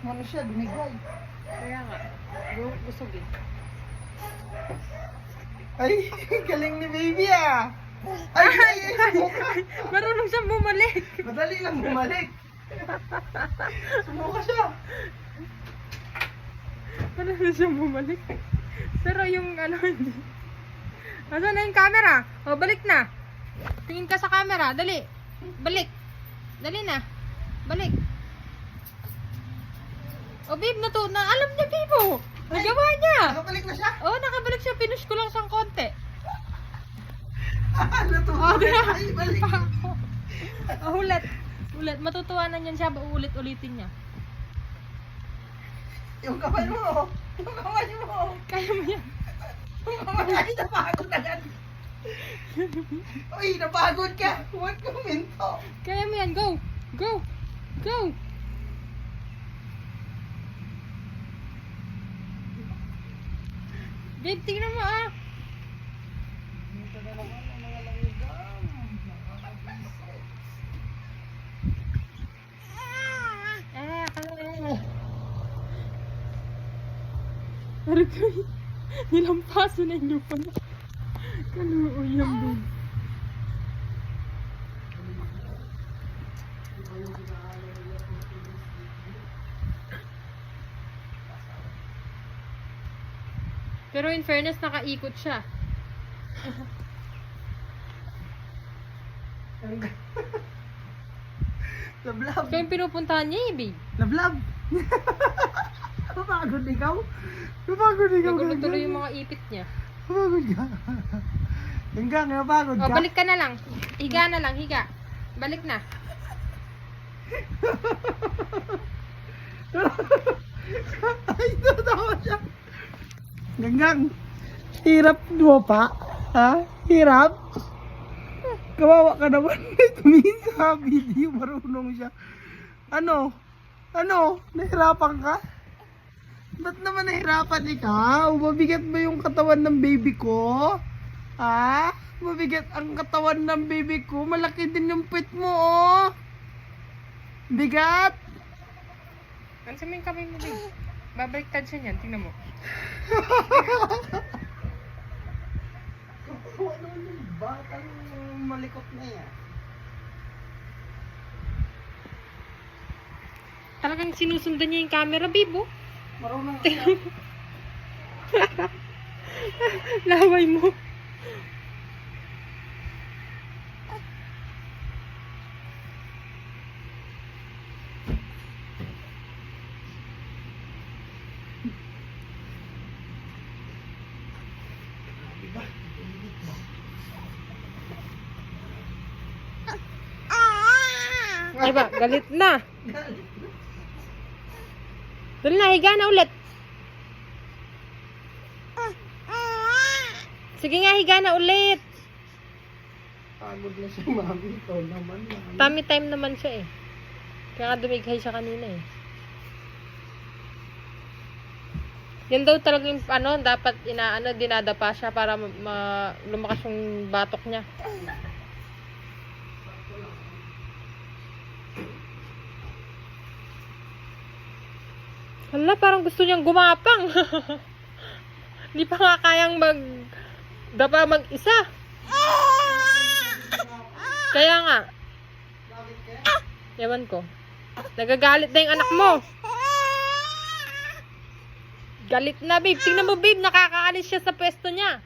Ano siya, dumigay. Kaya nga. Busog eh. Ay, galing ni baby ah. Ay, ay, ay, sumuka. Marunong siyang bumalik. Madali lang bumalik. Sumuka siya. Marunong siyang bumalik. Pero yung ano hindi. Nasaan na yung camera? O, balik na. Tingin ka sa camera. Dali. Balik. Dali na. Balik. O, babe, alam niya, babe, oh. Nagawa niya. Nakabalik na siya. Oh, nakabalik siya. Pinush ko lang siyang konti. Natutuwa. Oh, diba? Ay, balik. Oh, ulit. Matutuwa na niyan siya. Ulit-ulitin niya. Yung kamay mo. Yung kamay mo. Kaya mo yan. Yung kamay. Ay, napagod agad. Uy, napagod ka. Huwag kang minto. Kaya mo yan. Go. Go. Go. Babe, tingnan mo ah. Minto na naman ang mga langgam. Aragay. Nilampaso na yung lupa na. Kaluoy yung babe. Pero in fairness, nakaikot siya. Lablab. Kaya yung pinupuntahan niya eh, babe. Lablab. Napagod ikaw? Napagod ikaw. Nagulo tuloy yung mga ipit niya. Napagod ka. Hanggang, napagod O, ka. balik ka na lang. Higa na lang, higa. Balik na. Ay, tatawa siya. Ganggang, hirap mo pa? Ha? Hirap? Kawawa ka naman. Tumingin sa video, marunong siya. Ano? Ano? Nahirapan ka? Ba't naman nahirapan ikaw? Mabigat ba yung katawan ng baby ko? Ha? Mabigat ang katawan ng baby ko. Malaki din yung pit mo, oh. Bigat. Ano sa yung kamay mo, babe? Babaliktad siya niyan, tingnan mo. Ano yung batang malikot na yan? Talagang sinusundan niya yung camera, babe, oh. Marunong siya. Laway mo. Ay ba, galit na. Dali na, higa na ulit. Sige nga, higa na ulit. Pagod na siya, mami. Ito naman, mami. Tummy time naman siya eh. Kaya nga dumighay siya kanina eh. Yan daw talaga yung dapat dinadapa siya para lumakas yung batok niya. Hala, parang gusto niyang gumapang. Hindi pa nga kayang dapa mag-isa. Kaya nga. Ewan ko. Nagagalit na yung anak mo. Galit na, babe. Tingnan mo, babe. Nakakaalis siya sa pwesto niya.